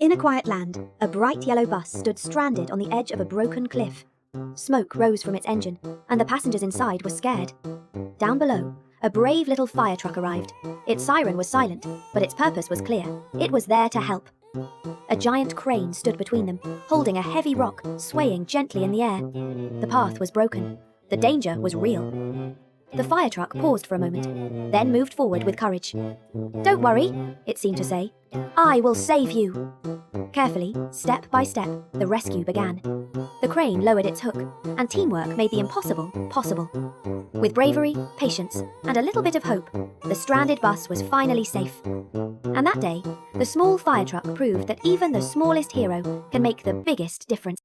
In a quiet land, a bright yellow bus stood stranded on the edge of a broken cliff. Smoke rose from its engine, and the passengers inside were scared. Down below, a brave little fire truck arrived. Its siren was silent, but its purpose was clear. It was there to help. A giant crane stood between them, holding a heavy rock, swaying gently in the air. The path was broken. The danger was real. The fire truck paused for a moment, then moved forward with courage. "Don't worry," it seemed to say. "I will save you." Carefully, step by step, the rescue began. The crane lowered its hook, and teamwork made the impossible possible. With bravery, patience, and a little bit of hope, the stranded bus was finally safe. And that day, the small fire truck proved that even the smallest hero can make the biggest difference.